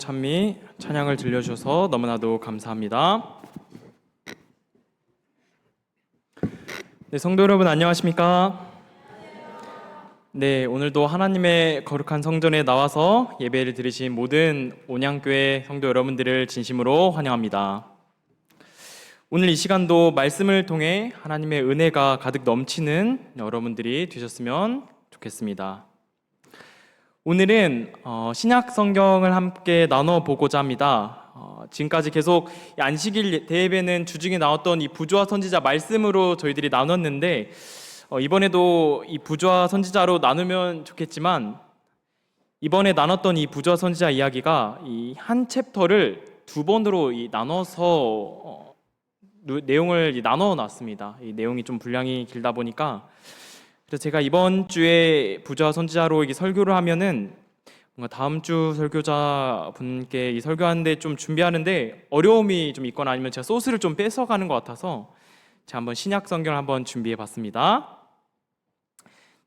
찬미 찬양을 들려주셔서 너무나도 감사합니다. 네, 성도 여러분 안녕하십니까? 네, 오늘도 하나님의 거룩한 성전에 나와서 예배를 드리신 모든 온양교회 성도 여러분들을 진심으로 환영합니다. 오늘 이 시간도 말씀을 통해 하나님의 은혜가 가득 넘치는 여러분들이 되셨으면 좋겠습니다. 오늘은 신약 성경을 함께 나눠보고자 합니다. 지금까지 계속 안식일 대예배는 주중에 나왔던 이 부조와 선지자 말씀으로 저희들이 나눴는데 이번에도 이 부조와 선지자로 나누면 좋겠지만 이번에 나눴던 이 부조와 선지자 이야기가 이 한 챕터를 두 번으로 나눠서 내용을 나눠 놨습니다. 이 내용이 좀 분량이 길다 보니까 그래서 제가 이번 주에 부조와 선지자로 설교를 하면은 뭔가 다음 주 설교자 분께 이 설교하는데 좀 준비하는데 어려움이 좀 있거나 아니면 제가 소스를 좀 뺏어가는 것 같아서 제가 한번 신약 성경을 한번 준비해 봤습니다.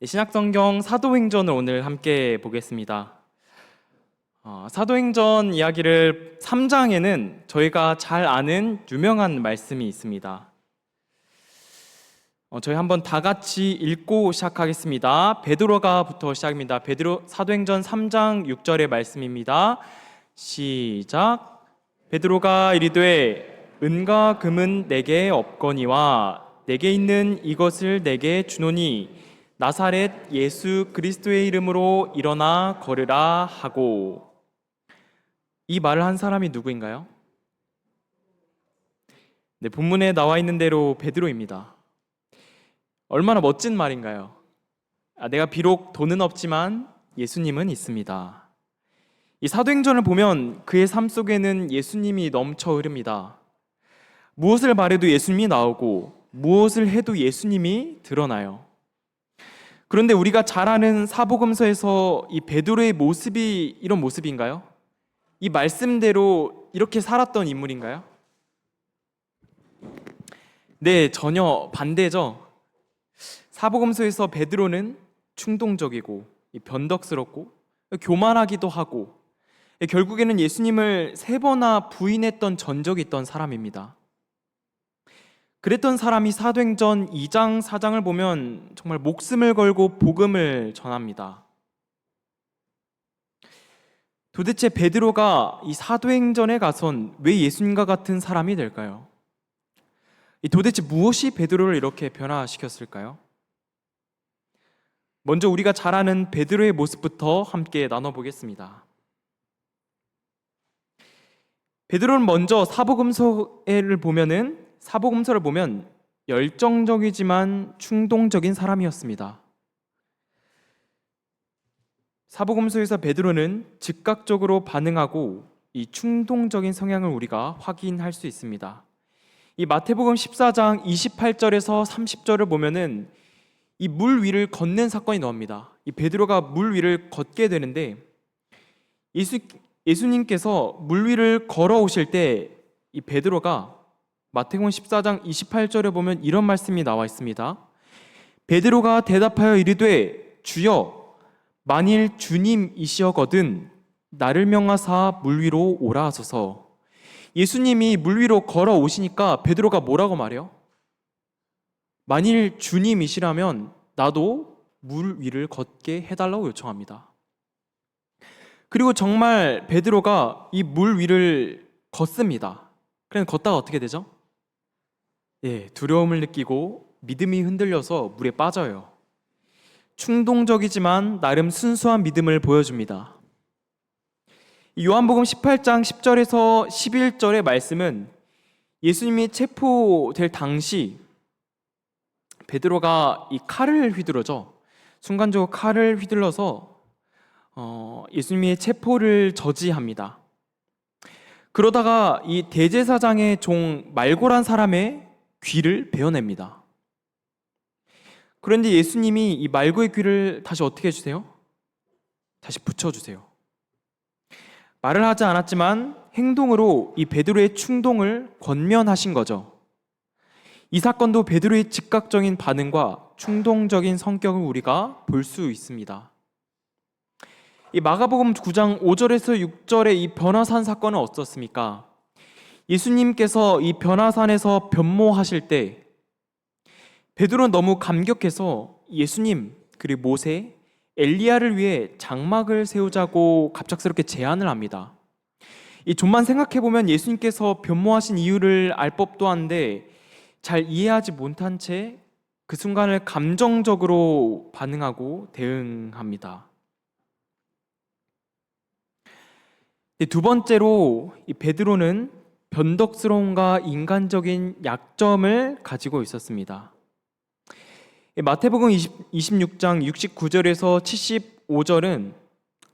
신약 성경 사도행전을 오늘 함께 보겠습니다. 사도행전 이야기를 3장에는 저희가 잘 아는 유명한 말씀이 있습니다. 저희 한번 다 같이 읽고 시작하겠습니다. 베드로가부터 시작입니다. 사도행전 3장 6절의 말씀입니다. 시작. 베드로가 이르되 은과 금은 내게 없거니와 내게 있는 이것을 내게 주노니 나사렛 예수 그리스도의 이름으로 일어나 걸으라 하고. 이 말을 한 사람이 누구인가요? 네, 본문에 나와 있는 대로 베드로입니다. 얼마나 멋진 말인가요? 내가 비록 돈은 없지만 예수님은 있습니다. 이 사도행전을 보면 그의 삶 속에는 예수님이 넘쳐 흐릅니다. 무엇을 말해도 예수님이 나오고 무엇을 해도 예수님이 드러나요. 그런데 우리가 잘 아는 사복음서에서 이 베드로의 모습이 이런 모습인가요? 이 말씀대로 이렇게 살았던 인물인가요? 네, 전혀 반대죠. 사복음서에서 베드로는 충동적이고 변덕스럽고 교만하기도 하고 결국에는 예수님을 3번이나 부인했던 전적이 있던 사람입니다. 그랬던 사람이 사도행전 2장, 4장을 보면 정말 목숨을 걸고 복음을 전합니다. 도대체 베드로가 이 사도행전에 가선 왜 예수님과 같은 사람이 될까요? 도대체 무엇이 베드로를 이렇게 변화시켰을까요? 먼저 우리가 잘 아는 베드로의 모습부터 함께 나눠보겠습니다. 베드로는 먼저 사복음서를 보면 열정적이지만 충동적인 사람이었습니다. 사복음서에서 베드로는 즉각적으로 반응하고 이 충동적인 성향을 우리가 확인할 수 있습니다. 이 마태복음 14장 28절에서 30절을 보면은 이 물 위를 걷는 사건이 나옵니다. 이 베드로가 물 위를 걷게 되는데 예수님께서 물 위를 걸어오실 때 이 베드로가 마태복음 14장 28절에 보면 이런 말씀이 나와 있습니다. 베드로가 대답하여 이르되 주여 만일 주님이시거든 나를 명하사 물 위로 오라 하소서. 예수님이 물 위로 걸어오시니까 베드로가 뭐라고 말해요? 만일 주님이시라면 나도 물 위를 걷게 해달라고 요청합니다. 그리고 정말 베드로가 이 물 위를 걷습니다. 그럼 걷다가 어떻게 되죠? 두려움을 느끼고 믿음이 흔들려서 물에 빠져요. 충동적이지만 나름 순수한 믿음을 보여줍니다. 요한복음 18장 10절에서 11절의 말씀은 예수님이 체포될 당시 베드로가 이 칼을 휘두르죠. 순간적으로 칼을 휘둘러서 예수님의 체포를 저지합니다. 그러다가 이 대제사장의 종 말고란 사람의 귀를 베어냅니다. 그런데 예수님이 이 말고의 귀를 다시 어떻게 해주세요? 다시 붙여주세요. 말을 하지 않았지만 행동으로 이 베드로의 충동을 권면하신 거죠. 이 사건도 베드로의 즉각적인 반응과 충동적인 성격을 우리가 볼 수 있습니다. 이 마가복음 9장 5절에서 6절의 이 변화산 사건은 어떻습니까? 예수님께서 이 변화산에서 변모하실 때 베드로는 너무 감격해서 예수님 그리고 모세, 엘리야를 위해 장막을 세우자고 갑작스럽게 제안을 합니다. 이 좀만 생각해 보면 예수님께서 변모하신 이유를 알 법도 한데 잘 이해하지 못한 채 그 순간을 감정적으로 반응하고 대응합니다. 두 번째로 이 베드로는 변덕스러움과 인간적인 약점을 가지고 있었습니다. 마태복음 26장 69절에서 75절은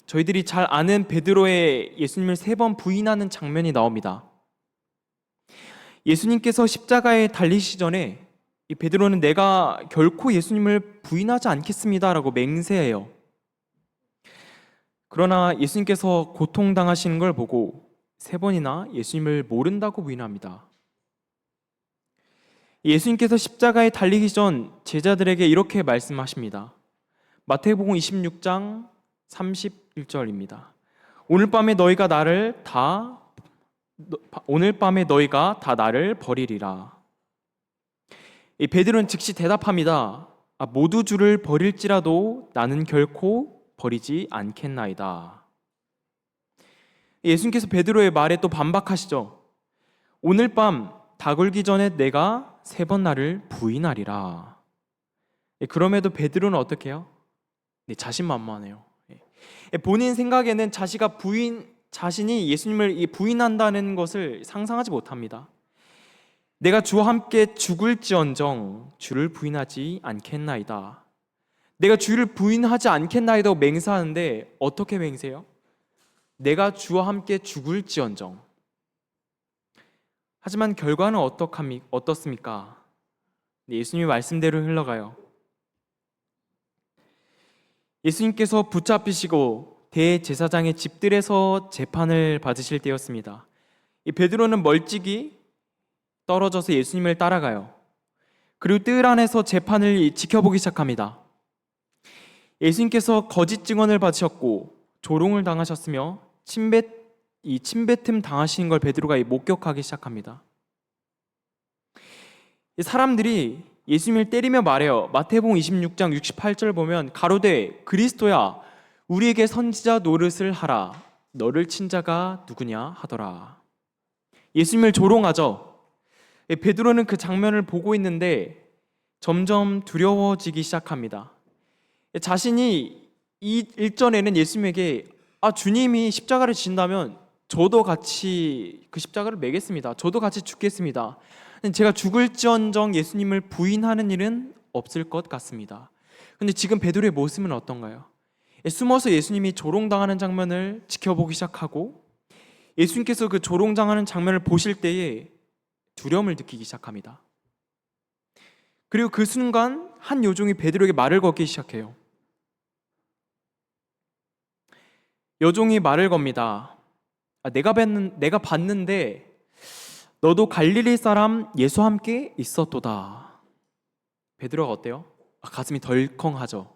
저희들이 잘 아는 베드로의 예수님을 3번 부인하는 장면이 나옵니다. 예수님께서 십자가에 달리시기 전에 이 베드로는 내가 결코 예수님을 부인하지 않겠습니다 라고 맹세해요. 그러나 예수님께서 고통당하시는 걸 보고 3번이나 예수님을 모른다고 부인합니다. 예수님께서 십자가에 달리기 전 제자들에게 이렇게 말씀하십니다. 마태복음 26장 31절입니다. 오늘 밤에 너희가 다 나를 버리리라. 이 베드로는 즉시 대답합니다. 모두 주를 버릴지라도 나는 결코 버리지 않겠나이다. 예수님께서 베드로의 말에 또 반박하시죠. 오늘 밤 다굴기 전에 내가 3번 나를 부인하리라. 그럼에도 베드로는 어떻게 해요? 자신만만해요. 본인 생각에는 자신이 예수님을 부인한다는 것을 상상하지 못합니다. 내가 주와 함께 죽을지언정 주를 부인하지 않겠나이다. 내가 주를 부인하지 않겠나이다 맹세하는데 어떻게 맹세해요? 내가 주와 함께 죽을지언정. 하지만 결과는 어떻습니까? 예수님의 말씀대로 흘러가요. 예수님께서 붙잡히시고 대제사장의 집들에서 재판을 받으실 때였습니다. 이 베드로는 멀찍이 떨어져서 예수님을 따라가요. 그리고 뜰 안에서 재판을 지켜보기 시작합니다. 예수님께서 거짓 증언을 받으셨고 조롱을 당하셨으며 침뱉음 당하시는 걸 베드로가 목격하기 시작합니다. 사람들이 예수님을 때리며 말해요. 마태복음 26장 68절 보면 가로되 그리스도야 우리에게 선지자 노릇을 하라. 너를 친 자가 누구냐 하더라. 예수님을 조롱하죠. 베드로는 그 장면을 보고 있는데 점점 두려워지기 시작합니다. 자신이 이 일전에는 예수님에게 주님이 십자가를 지신다면 저도 같이 그 십자가를 매겠습니다. 저도 같이 죽겠습니다. 제가 죽을지언정 예수님을 부인하는 일은 없을 것 같습니다. 근데 지금 베드로의 모습은 어떤가요? 숨어서 예수님이 조롱당하는 장면을 지켜보기 시작하고 예수님께서 그 조롱당하는 장면을 보실 때에 두려움을 느끼기 시작합니다. 그리고 그 순간 한 여종이 베드로에게 말을 걸기 시작해요. 여종이 말을 겁니다. 내가 봤는데 너도 갈릴리 사람 예수와 함께 있었도다. 베드로가 어때요? 가슴이 덜컹하죠.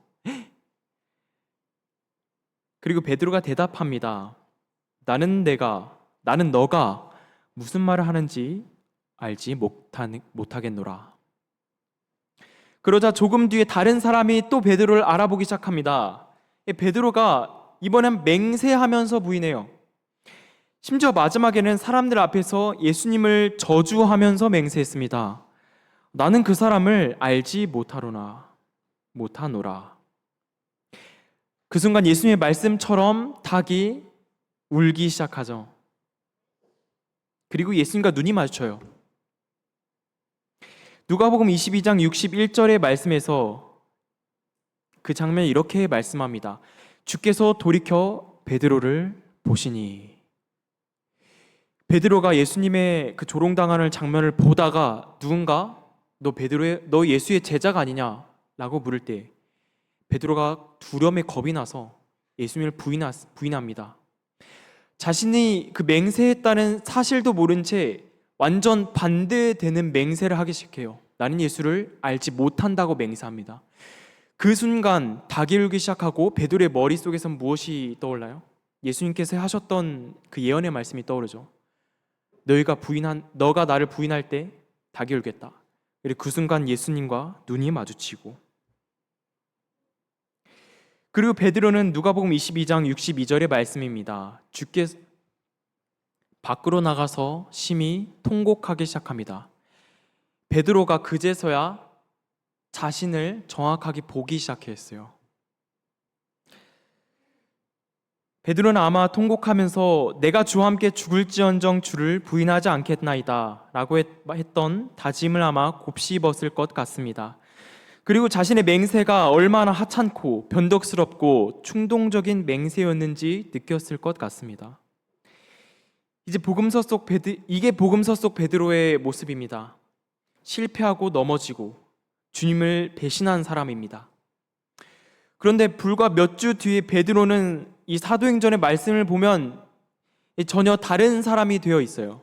그리고 베드로가 대답합니다. 나는 너가 무슨 말을 하는지 알지 못하겠노라. 그러자 조금 뒤에 다른 사람이 또 베드로를 알아보기 시작합니다. 베드로가 이번엔 맹세하면서 부인해요. 심지어 마지막에는 사람들 앞에서 예수님을 저주하면서 맹세했습니다. 나는 그 사람을 알지 못하노라. 그 순간 예수님의 말씀처럼 닭이 울기 시작하죠. 그리고 예수님과 눈이 마주쳐요. 누가복음 22장 61절의 말씀에서 그 장면이 이렇게 말씀합니다. 주께서 돌이켜 베드로를 보시니. 베드로가 예수님의 그 조롱당하는 장면을 보다가 누군가 너 예수의 제자가 아니냐 라고 물을 때 베드로가 두려움에 겁이 나서 예수님을 부인합니다. 자신이 그 맹세했다는 사실도 모른 채 완전 반대되는 맹세를 하기 시작해요. 나는 예수를 알지 못한다고 맹세합니다. 그 순간 닭이 울기 시작하고 베드로의 머릿속에선 무엇이 떠올라요? 예수님께서 하셨던 그 예언의 말씀이 떠오르죠. 너가 나를 부인할 때 닭이 울겠다. 그리고 그 순간 예수님과 눈이 마주치고, 그리고 베드로는 누가복음 22장 62절의 말씀입니다. 주께서 밖으로 나가서 심히 통곡하기 시작합니다. 베드로가 그제서야 자신을 정확하게 보기 시작했어요. 베드로는 아마 통곡하면서 내가 주와 함께 죽을지언정 주를 부인하지 않겠나이다 라고 했던 다짐을 아마 곱씹었을 것 같습니다. 그리고 자신의 맹세가 얼마나 하찮고 변덕스럽고 충동적인 맹세였는지 느꼈을 것 같습니다. 이게 복음서 속 베드로의 모습입니다. 실패하고 넘어지고 주님을 배신한 사람입니다. 그런데 불과 몇 주 뒤에 베드로는 이 사도행전의 말씀을 보면 전혀 다른 사람이 되어 있어요.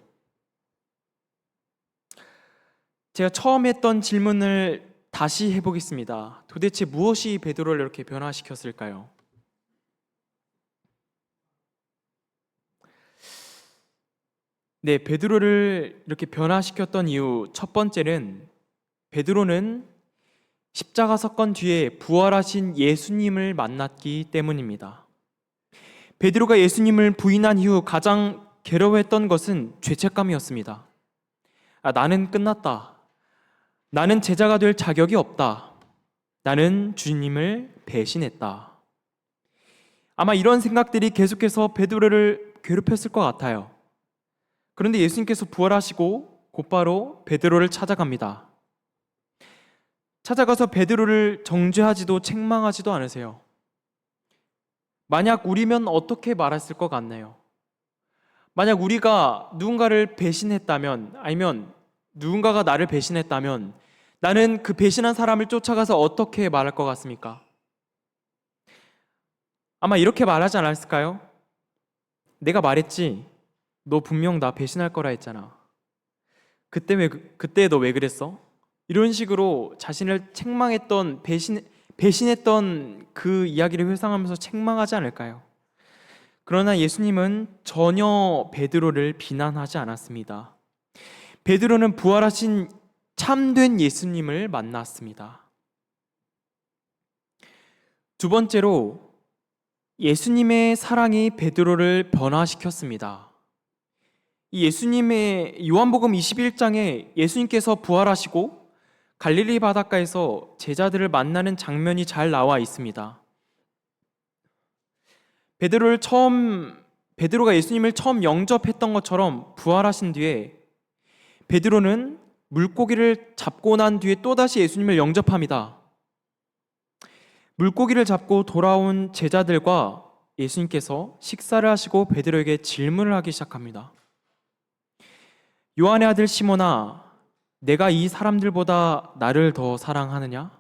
제가 처음 했던 질문을 다시 해보겠습니다. 도대체 무엇이 베드로를 이렇게 변화시켰을까요? 네, 베드로를 이렇게 변화시켰던 이유 첫 번째는 베드로는 십자가 사건 뒤에 부활하신 예수님을 만났기 때문입니다. 베드로가 예수님을 부인한 이후 가장 괴로워했던 것은 죄책감이었습니다. 나는 끝났다. 나는 제자가 될 자격이 없다. 나는 주님을 배신했다. 아마 이런 생각들이 계속해서 베드로를 괴롭혔을 것 같아요. 그런데 예수님께서 부활하시고 곧바로 베드로를 찾아갑니다. 찾아가서 베드로를 정죄하지도 책망하지도 않으세요. 만약 우리면 어떻게 말했을 것 같나요? 만약 우리가 누군가를 배신했다면, 아니면 누군가가 나를 배신했다면 나는 그 배신한 사람을 쫓아가서 어떻게 말할 것 같습니까? 아마 이렇게 말하지 않았을까요? 내가 말했지, 너 분명 나 배신할 거라 했잖아. 그때 너 왜 그랬어? 이런 식으로 자신을 책망했던, 배신했던 그 이야기를 회상하면서 책망하지 않을까요? 그러나 예수님은 전혀 베드로를 비난하지 않았습니다. 베드로는 부활하신 참된 예수님을 만났습니다. 두 번째로 예수님의 사랑이 베드로를 변화시켰습니다. 이 예수님의 요한복음 21장에 예수님께서 부활하시고 갈릴리 바닷가에서 제자들을 만나는 장면이 잘 나와 있습니다. 베드로가 예수님을 처음 영접했던 것처럼 부활하신 뒤에 베드로는 물고기를 잡고 난 뒤에 또다시 예수님을 영접합니다. 물고기를 잡고 돌아온 제자들과 예수님께서 식사를 하시고 베드로에게 질문을 하기 시작합니다. 요한의 아들 시몬아, 내가 이 사람들보다 나를 더 사랑하느냐?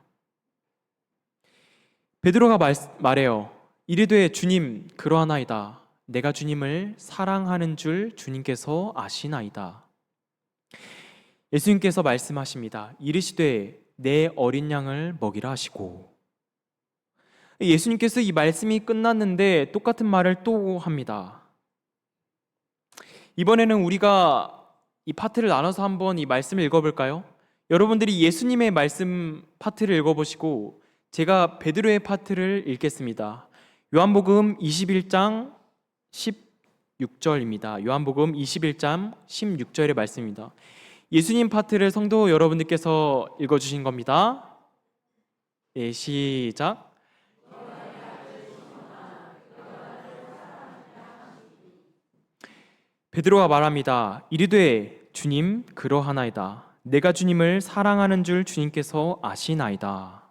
베드로가 말해요. 이르되 주님, 그러하나이다. 내가 주님을 사랑하는 줄 주님께서 아시나이다. 예수님께서 말씀하십니다. 이르시되 내 어린 양을 먹이라 하시고, 예수님께서 이 말씀이 끝났는데 똑같은 말을 또 합니다. 이번에는 우리가 이 파트를 나눠서 한번 이 말씀을 읽어볼까요? 여러분들이 예수님의 말씀 파트를 읽어보시고 제가 베드로의 파트를 읽겠습니다. 요한복음 21장 16절입니다. 요한복음 21장 16절의 말씀입니다. 예수님 파트를 성도 여러분들께서 읽어주신 겁니다. 네, 시작. 베드로가 말합니다. 이르되 주님, 그러하나이다. 내가 주님을 사랑하는 줄 주님께서 아시나이다.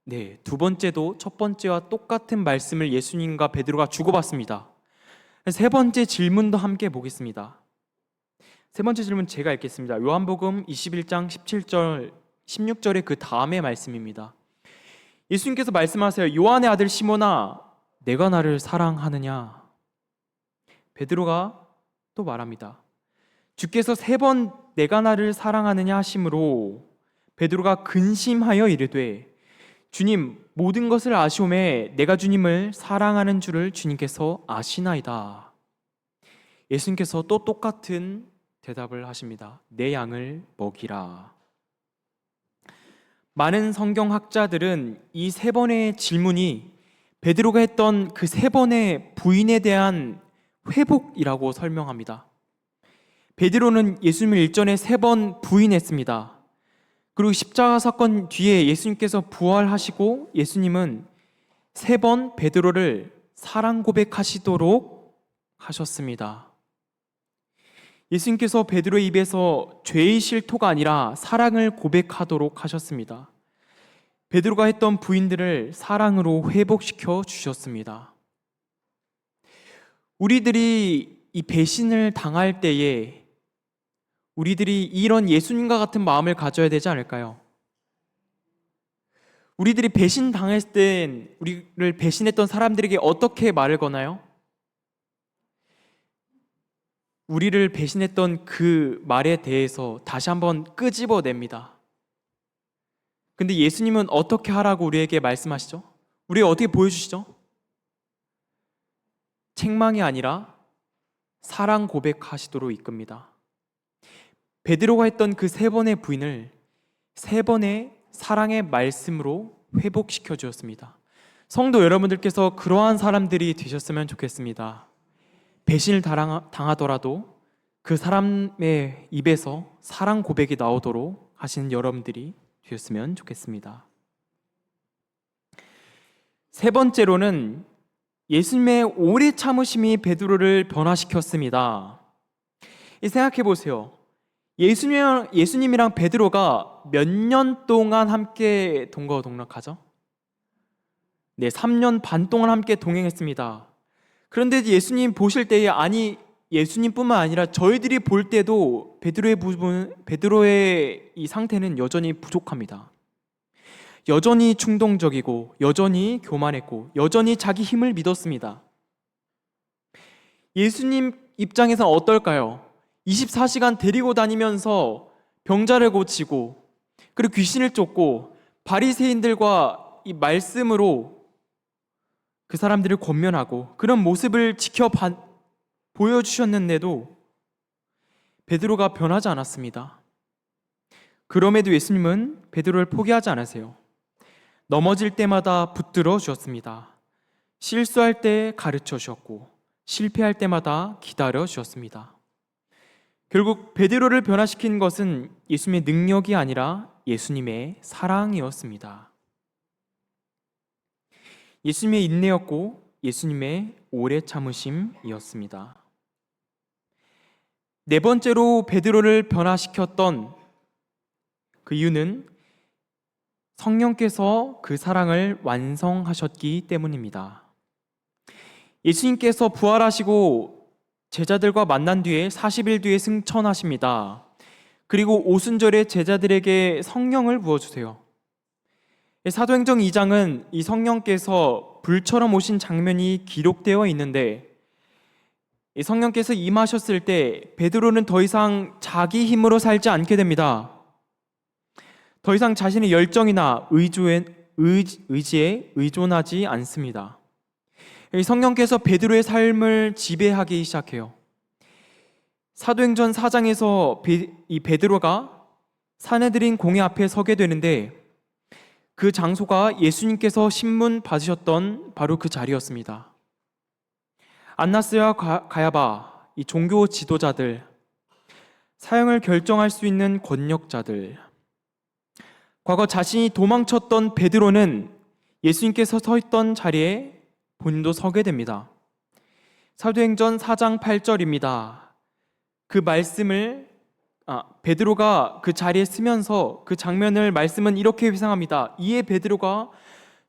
네, 두 번째도 첫 번째와 똑같은 말씀을 예수님과 베드로가 주고받습니다. 세 번째 질문도 함께 보겠습니다. 세 번째 질문 제가 읽겠습니다. 요한복음 21장 17절, 16절의 그 다음의 말씀입니다. 예수님께서 말씀하세요. 요한의 아들 시몬아, 내가 나를 사랑하느냐? 베드로가 또 말합니다. 주께서 세 번 내가 나를 사랑하느냐 하심으로 베드로가 근심하여 이르되 주님, 모든 것을 아시오매 내가 주님을 사랑하는 줄을 주님께서 아시나이다. 예수님께서 또 똑같은 대답을 하십니다. 내 양을 먹이라. 많은 성경학자들은 이 세 번의 질문이 베드로가 했던 그 세 번의 부인에 대한 회복이라고 설명합니다. 베드로는 예수님을 일전에 세 번 부인했습니다. 그리고 십자가 사건 뒤에 예수님께서 부활하시고 예수님은 세 번 베드로를 사랑 고백하시도록 하셨습니다. 예수님께서 베드로의 입에서 죄의 실토가 아니라 사랑을 고백하도록 하셨습니다. 베드로가 했던 부인들을 사랑으로 회복시켜 주셨습니다. 우리들이 이 배신을 당할 때에 우리들이 이런 예수님과 같은 마음을 가져야 되지 않을까요? 우리들이 배신 당했을 땐 우리를 배신했던 사람들에게 어떻게 말을 거나요? 우리를 배신했던 그 말에 대해서 다시 한번 끄집어냅니다. 근데 예수님은 어떻게 하라고 우리에게 말씀하시죠? 우리에게 어떻게 보여주시죠? 책망이 아니라 사랑 고백하시도록 이끕니다. 베드로가 했던 그 세 번의 부인을 세 번의 사랑의 말씀으로 회복시켜 주었습니다. 성도 여러분들께서 그러한 사람들이 되셨으면 좋겠습니다. 배신을 당하더라도 그 사람의 입에서 사랑 고백이 나오도록 하시는 여러분들이 되었으면 좋겠습니다. 세 번째로는 예수님의 오래 참으심이 베드로를 변화시켰습니다. 생각해 보세요. 예수님이랑 베드로가 몇 년 동안 함께 동거동락하죠? 네, 3년 반 동안 함께 동행했습니다. 그런데 예수님 보실 때에 예수님뿐만 아니라 저희들이 볼 때도 베드로의 이 상태는 여전히 부족합니다. 여전히 충동적이고 여전히 교만했고 여전히 자기 힘을 믿었습니다. 예수님 입장에서 어떨까요? 24시간 데리고 다니면서 병자를 고치고 그리고 귀신을 쫓고 바리새인들과 이 말씀으로 그 사람들을 권면하고 그런 모습을 보여주셨는데도 베드로가 변하지 않았습니다. 그럼에도 예수님은 베드로를 포기하지 않으세요. 넘어질 때마다 붙들어 주었습니다. 실수할 때 가르쳐 주셨고 실패할 때마다 기다려 주셨습니다. 결국 베드로를 변화시킨 것은 예수님의 능력이 아니라 예수님의 사랑이었습니다. 예수님의 인내였고 예수님의 오래 참으심이었습니다. 네 번째로 베드로를 변화시켰던 그 이유는 성령께서 그 사랑을 완성하셨기 때문입니다. 예수님께서 부활하시고 제자들과 만난 뒤에 40일 뒤에 승천하십니다. 그리고 오순절에 제자들에게 성령을 부어주세요. 사도행전 2장은 이 성령께서 불처럼 오신 장면이 기록되어 있는데 이 성령께서 임하셨을 때 베드로는 더 이상 자기 힘으로 살지 않게 됩니다. 더 이상 자신의 열정이나 의지에 의존하지 않습니다. 성령께서 베드로의 삶을 지배하기 시작해요. 사도행전 4장에서 이 베드로가 사내들인 공회 앞에 서게 되는데 그 장소가 예수님께서 신문 받으셨던 바로 그 자리였습니다. 안나스와 가야바, 이 종교 지도자들, 사형을 결정할 수 있는 권력자들, 과거 자신이 도망쳤던 베드로는 예수님께서 서 있던 자리에 본인도 서게 됩니다. 사도행전 4장 8절입니다. 그 말씀을 베드로가 그 자리에 쓰면서 그 장면을 말씀은 이렇게 회상합니다. 이에 베드로가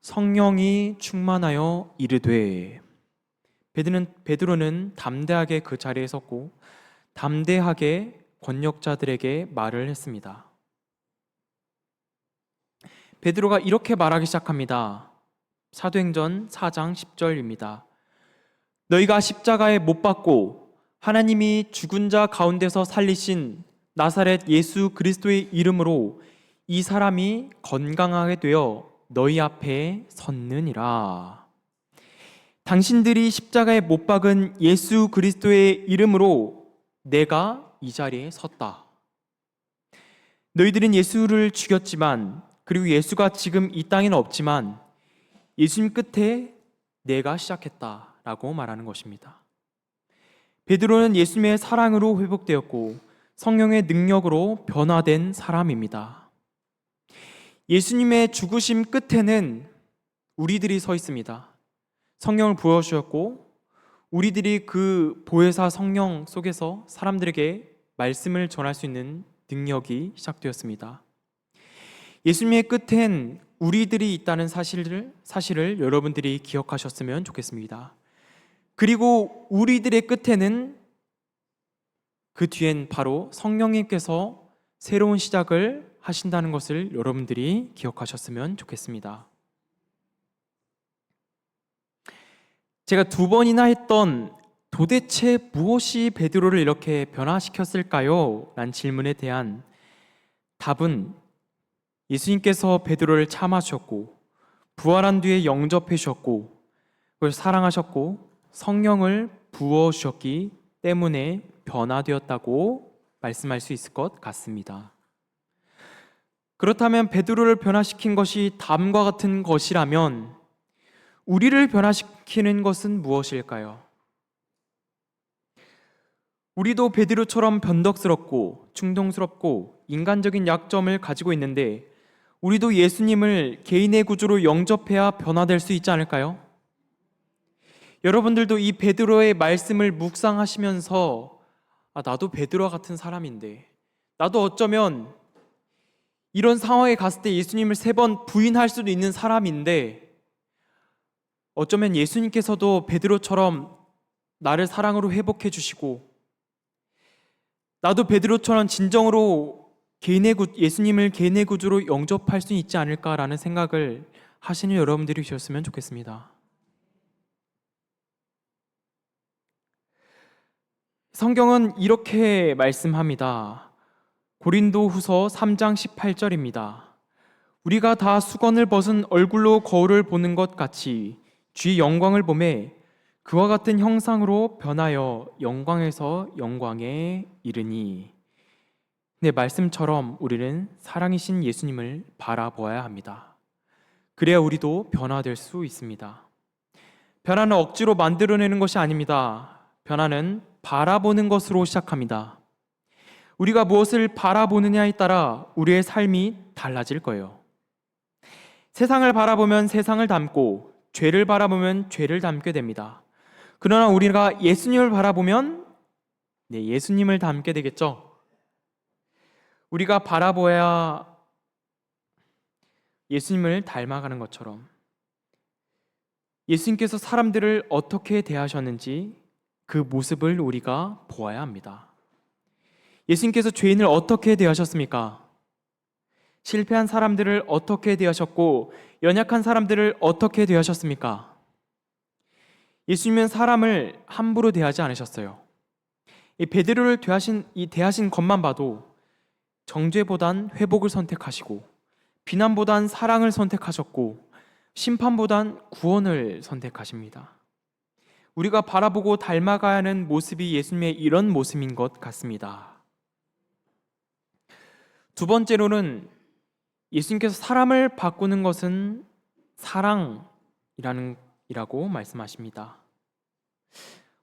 성령이 충만하여 이르되, 베드로는 담대하게 그 자리에 섰고 담대하게 권력자들에게 말을 했습니다. 베드로가 이렇게 말하기 시작합니다. 사도행전 4장 10절입니다. 너희가 십자가에 못 박고 하나님이 죽은 자 가운데서 살리신 나사렛 예수 그리스도의 이름으로 이 사람이 건강하게 되어 너희 앞에 섰느니라. 당신들이 십자가에 못 박은 예수 그리스도의 이름으로 내가 이 자리에 섰다. 너희들은 예수를 죽였지만, 그리고 예수가 지금 이 땅에는 없지만 예수님 끝에 내가 시작했다라고 말하는 것입니다. 베드로는 예수님의 사랑으로 회복되었고 성령의 능력으로 변화된 사람입니다. 예수님의 죽으심 끝에는 우리들이 서 있습니다. 성령을 부어주셨고 우리들이 그 보혜사 성령 속에서 사람들에게 말씀을 전할 수 있는 능력이 시작되었습니다. 예수님의 끝엔 우리들이 있다는 사실을 여러분들이 기억하셨으면 좋겠습니다. 그리고 우리들의 끝에는 그 뒤엔 바로 성령님께서 새로운 시작을 하신다는 것을 여러분들이 기억하셨으면 좋겠습니다. 제가 2번이나 했던 도대체 무엇이 베드로를 이렇게 변화시켰을까요? 라는 질문에 대한 답은 예수님께서 베드로를 참아주셨고 부활한 뒤에 영접해 주셨고 그걸 사랑하셨고 성령을 부어주셨기 때문에 변화되었다고 말씀할 수 있을 것 같습니다. 그렇다면 베드로를 변화시킨 것이 다음과 같은 것이라면 우리를 변화시키는 것은 무엇일까요? 우리도 베드로처럼 변덕스럽고 충동스럽고 인간적인 약점을 가지고 있는데 우리도 예수님을 개인의 구주로 영접해야 변화될 수 있지 않을까요? 여러분들도 이 베드로의 말씀을 묵상하시면서 나도 베드로와 같은 사람인데, 나도 어쩌면 이런 상황에 갔을 때 예수님을 3번 부인할 수도 있는 사람인데, 어쩌면 예수님께서도 베드로처럼 나를 사랑으로 회복해 주시고 나도 베드로처럼 진정으로 예수님을 개인의 구주로 영접할 수 있지 않을까라는 생각을 하시는 여러분들이 되셨으면 좋겠습니다. 성경은 이렇게 말씀합니다. 고린도후서 3장 18절입니다. 우리가 다 수건을 벗은 얼굴로 거울을 보는 것 같이 주의 영광을 보매 그와 같은 형상으로 변하여 영광에서 영광에 이르니. 네, 말씀처럼 우리는 사랑이신 예수님을 바라보아야 합니다. 그래야 우리도 변화될 수 있습니다. 변화는 억지로 만들어내는 것이 아닙니다. 변화는 바라보는 것으로 시작합니다. 우리가 무엇을 바라보느냐에 따라 우리의 삶이 달라질 거예요. 세상을 바라보면 세상을 닮고 죄를 바라보면 죄를 닮게 됩니다. 그러나 우리가 예수님을 바라보면 예수님을 닮게 되겠죠. 우리가 바라보아야 예수님을 닮아가는 것처럼 예수님께서 사람들을 어떻게 대하셨는지 그 모습을 우리가 보아야 합니다. 예수님께서 죄인을 어떻게 대하셨습니까? 실패한 사람들을 어떻게 대하셨고 연약한 사람들을 어떻게 대하셨습니까? 예수님은 사람을 함부로 대하지 않으셨어요. 이 베드로를 대하신 것만 봐도 정죄보단 회복을 선택하시고 비난보단 사랑을 선택하셨고 심판보단 구원을 선택하십니다. 우리가 바라보고 닮아가야 하는 모습이 예수님의 이런 모습인 것 같습니다. 2번째로는 예수님께서 사람을 바꾸는 것은 사랑이라고 말씀하십니다.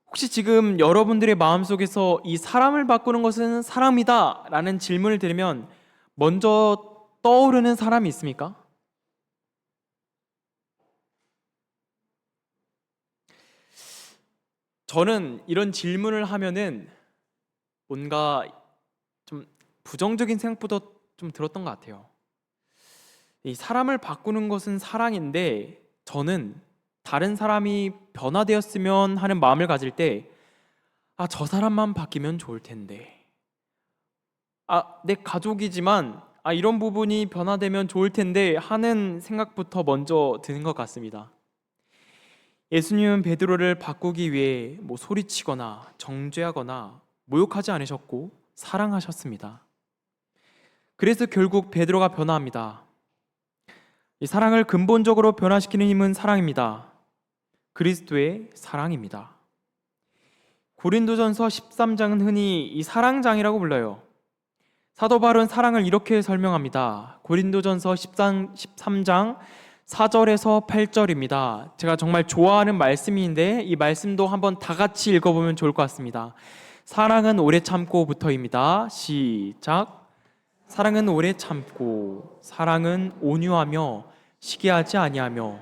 혹시 지금 여러분들의 마음속에서 이 사람을 바꾸는 것은 사랑이다 라는 질문을 들으면 먼저 떠오르는 사람이 있습니까? 저는 이런 질문을 하면은 뭔가 좀 부정적인 생각보다 좀 들었던 것 같아요. 이 사람을 바꾸는 것은 사랑인데 저는 다른 사람이 변화되었으면 하는 마음을 가질 때 저 사람만 바뀌면 좋을 텐데 내 가족이지만 이런 부분이 변화되면 좋을 텐데 하는 생각부터 먼저 드는 것 같습니다. 예수님은 베드로를 바꾸기 위해 소리치거나 정죄하거나 모욕하지 않으셨고 사랑하셨습니다. 그래서 결국 베드로가 변화합니다. 이 사랑을 근본적으로 변화시키는 힘은 사랑입니다. 그리스도의 사랑입니다. 고린도전서 13장은 흔히 이 사랑장이라고 불러요. 사도 바울은 사랑을 이렇게 설명합니다. 고린도전서 13장 4절에서 8절입니다. 제가 정말 좋아하는 말씀인데 이 말씀도 한번 다 같이 읽어보면 좋을 것 같습니다. 사랑은 오래 참고부터입니다. 시작. 사랑은 오래 참고, 사랑은 온유하며 시기하지 아니하며,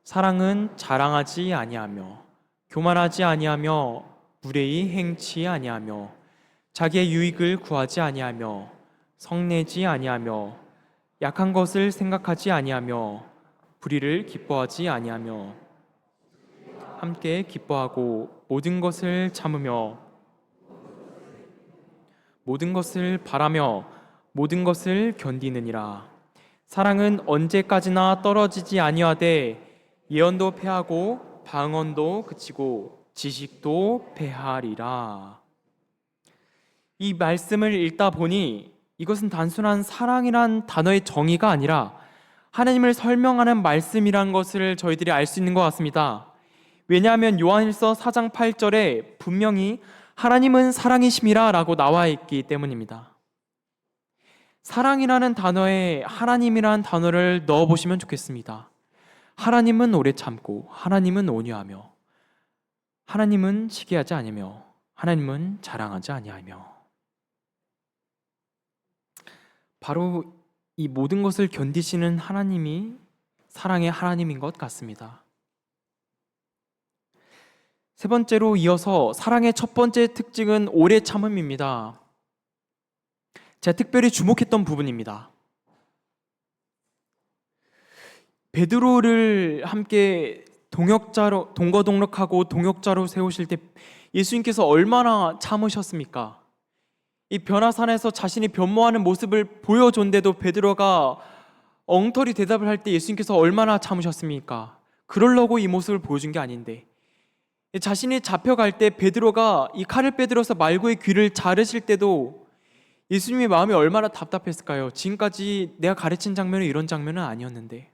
사랑은 자랑하지 아니하며, 교만하지 아니하며, 무례히 행치 아니하며, 자기의 유익을 구하지 아니하며, 성내지 아니하며, 약한 것을 생각하지 아니하며, 불의를 기뻐하지 아니하며, 함께 기뻐하고 모든 것을 참으며, 모든 것을 바라며, 모든 것을 견디느니라. 사랑은 언제까지나 떨어지지 아니하되 예언도 패하고 방언도 그치고 지식도 패하리라. 이 말씀을 읽다 보니 이것은 단순한 사랑이란 단어의 정의가 아니라 하나님을 설명하는 말씀이란 것을 저희들이 알 수 있는 것 같습니다. 왜냐하면 요한일서 4장 8절에 분명히 하나님은 사랑이심이라 라고 나와 있기 때문입니다. 사랑이라는 단어에 하나님이라는 단어를 넣어보시면 좋겠습니다. 하나님은 오래 참고, 하나님은 온유하며, 하나님은 시기하지 아니하며, 하나님은 자랑하지 아니하며. 바로 이 모든 것을 견디시는 하나님이 사랑의 하나님인 것 같습니다. 세 번째로 이어서 사랑의 첫 번째 특징은 오래 참음입니다. 제가 특별히 주목했던 부분입니다. 베드로를 함께 동거동록하고 동역자로 세우실 때 예수님께서 얼마나 참으셨습니까? 이 변화산에서 자신이 변모하는 모습을 보여줬는데도 베드로가 엉터리 대답을 할 때 예수님께서 얼마나 참으셨습니까? 그러려고 이 모습을 보여준 게 아닌데, 자신이 잡혀갈 때 베드로가 이 칼을 빼들어서 말고의 귀를 자르실 때도 예수님의 마음이 얼마나 답답했을까요? 지금까지 내가 가르친 장면은 이런 장면은 아니었는데.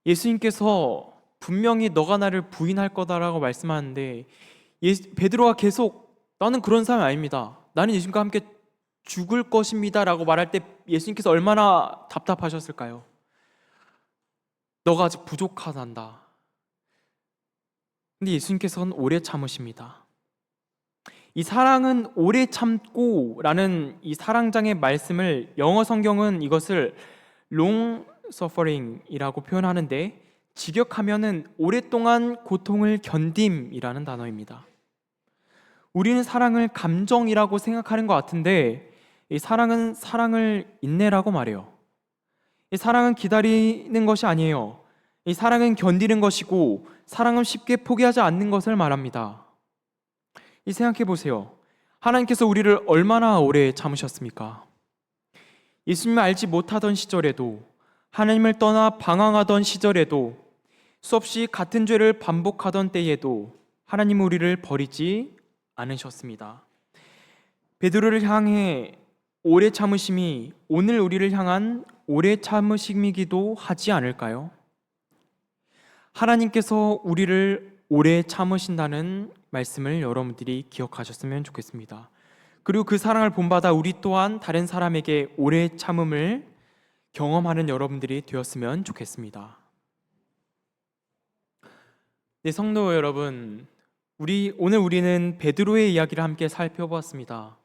예수님께서 분명히 너가 나를 부인할 거다라고 말씀하는데 베드로가 계속 나는 그런 사람이 아닙니다, 나는 예수님과 함께 죽을 것입니다 라고 말할 때 예수님께서 얼마나 답답하셨을까요? 너가 아직 부족하단다. 근데 예수님께서는 오래 참으십니다. 이 사랑은 오래 참고 라는 이 사랑장의 말씀을 영어 성경은 이것을 long suffering이라고 표현하는데 직역하면은 오랫동안 고통을 견딤이라는 단어입니다. 우리는 사랑을 감정이라고 생각하는 것 같은데 이 사랑은 사랑을 인내라고 말해요. 이 사랑은 기다리는 것이 아니에요. 이 사랑은 견디는 것이고 사랑은 쉽게 포기하지 않는 것을 말합니다. 이 생각해 보세요. 하나님께서 우리를 얼마나 오래 참으셨습니까? 예수님을 알지 못하던 시절에도, 하나님을 떠나 방황하던 시절에도, 수없이 같은 죄를 반복하던 때에도 하나님은 우리를 버리지 않으셨습니다. 베드로를 향해 오래 참으심이 오늘 우리를 향한 오래 참으심이기도 하지 않을까요? 하나님께서 우리를 오래 참으신다는 말씀을 여러분들이 기억하셨으면 좋겠습니다. 그리고 그 사랑을 본받아 우리 또한 다른 사람에게 오래 참음을 경험하는 여러분들이 되었으면 좋겠습니다. 네, 성도 여러분, 오늘 우리는 베드로의 이야기를 함께 살펴보았습니다.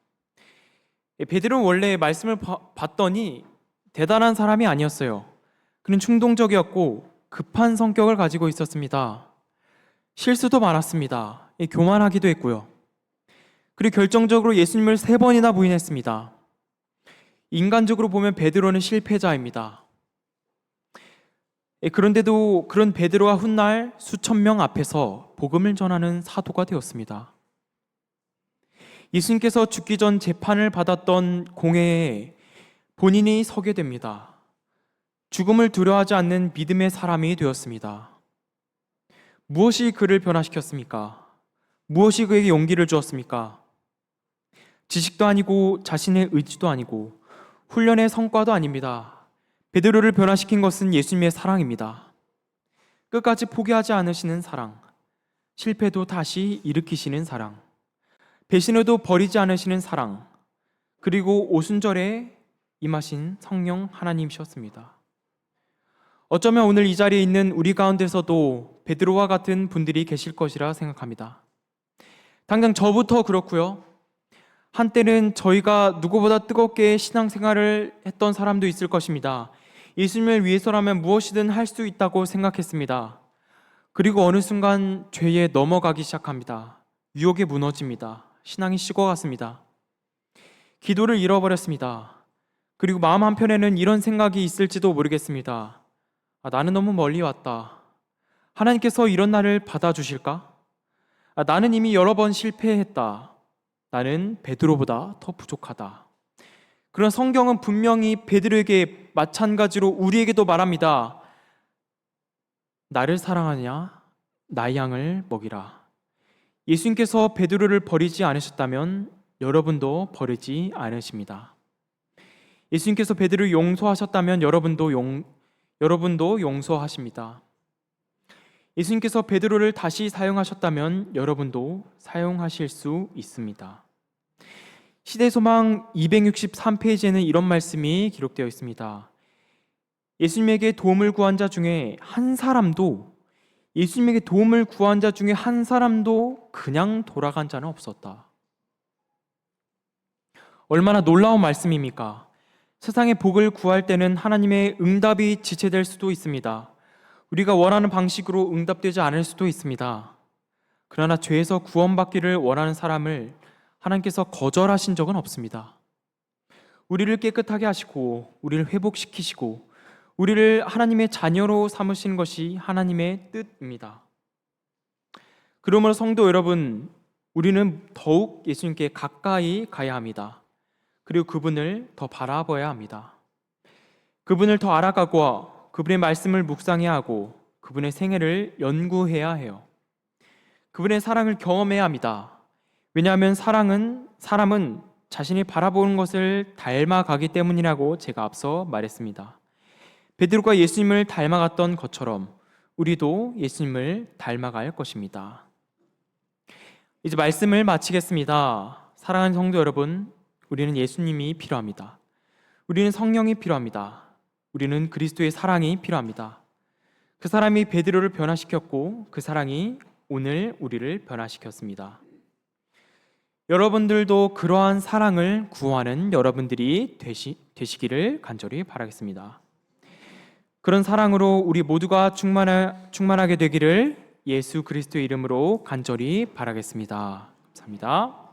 베드로는 원래 말씀을 봤더니 대단한 사람이 아니었어요. 그는 충동적이었고 급한 성격을 가지고 있었습니다. 실수도 많았습니다. 교만하기도 했고요. 그리고 결정적으로 예수님을 3번이나 부인했습니다. 인간적으로 보면 베드로는 실패자입니다. 그런데도 그런 베드로가 훗날 수천 명 앞에서 복음을 전하는 사도가 되었습니다. 예수님께서 죽기 전 재판을 받았던 공회에 본인이 서게 됩니다. 죽음을 두려워하지 않는 믿음의 사람이 되었습니다. 무엇이 그를 변화시켰습니까? 무엇이 그에게 용기를 주었습니까? 지식도 아니고 자신의 의지도 아니고 훈련의 성과도 아닙니다. 베드로를 변화시킨 것은 예수님의 사랑입니다. 끝까지 포기하지 않으시는 사랑, 실패도 다시 일으키시는 사랑, 배신해도 버리지 않으시는 사랑, 그리고 오순절에 임하신 성령 하나님이셨습니다. 어쩌면 오늘 이 자리에 있는 우리 가운데서도 베드로와 같은 분들이 계실 것이라 생각합니다. 당장 저부터 그렇고요. 한때는 저희가 누구보다 뜨겁게 신앙생활을 했던 사람도 있을 것입니다. 예수님을 위해서라면 무엇이든 할 수 있다고 생각했습니다. 그리고 어느 순간 죄에 넘어가기 시작합니다. 유혹에 무너집니다. 신앙이 식어갔습니다. 기도를 잃어버렸습니다. 그리고 마음 한편에는 이런 생각이 있을지도 모르겠습니다. 나는 너무 멀리 왔다. 하나님께서 이런 나를 받아주실까? 나는 이미 여러 번 실패했다. 나는 베드로보다 더 부족하다. 그런 성경은 분명히 베드로에게 마찬가지로 우리에게도 말합니다. 나를 사랑하냐? 나의 양을 먹이라. 예수님께서 베드로를 버리지 않으셨다면 여러분도 버리지 않으십니다. 예수님께서 베드로를 용서하셨다면 여러분도 용서하십니다. 예수님께서 베드로를 다시 사용하셨다면 여러분도 사용하실 수 있습니다. 시대소망 263페이지에는 이런 말씀이 기록되어 있습니다. 예수님에게 도움을 구한 자 중에 한 사람도 그냥 돌아간 자는 없었다. 얼마나 놀라운 말씀입니까? 세상의 복을 구할 때는 하나님의 응답이 지체될 수도 있습니다. 우리가 원하는 방식으로 응답되지 않을 수도 있습니다. 그러나 죄에서 구원받기를 원하는 사람을 하나님께서 거절하신 적은 없습니다. 우리를 깨끗하게 하시고 우리를 회복시키시고 우리를 하나님의 자녀로 삼으신 것이 하나님의 뜻입니다. 그러므로 성도 여러분, 우리는 더욱 예수님께 가까이 가야 합니다. 그리고 그분을 더 바라봐야 합니다. 그분을 더 알아가고 그분의 말씀을 묵상해야 하고 그분의 생애를 연구해야 해요. 그분의 사랑을 경험해야 합니다. 왜냐하면 사람은 자신이 바라보는 것을 닮아가기 때문이라고 제가 앞서 말했습니다. 베드로가 예수님을 닮아갔던 것처럼 우리도 예수님을 닮아갈 것입니다. 이제 말씀을 마치겠습니다. 사랑하는 성도 여러분, 우리는 예수님이 필요합니다. 우리는 성령이 필요합니다. 우리는 그리스도의 사랑이 필요합니다. 그 사람이 베드로를 변화시켰고 그 사랑이 오늘 우리를 변화시켰습니다. 여러분들도 그러한 사랑을 구하는 여러분들이 되시기를 간절히 바라겠습니다. 그런 사랑으로 우리 모두가 충만하게 되기를 예수 그리스도의 이름으로 간절히 바라겠습니다. 감사합니다.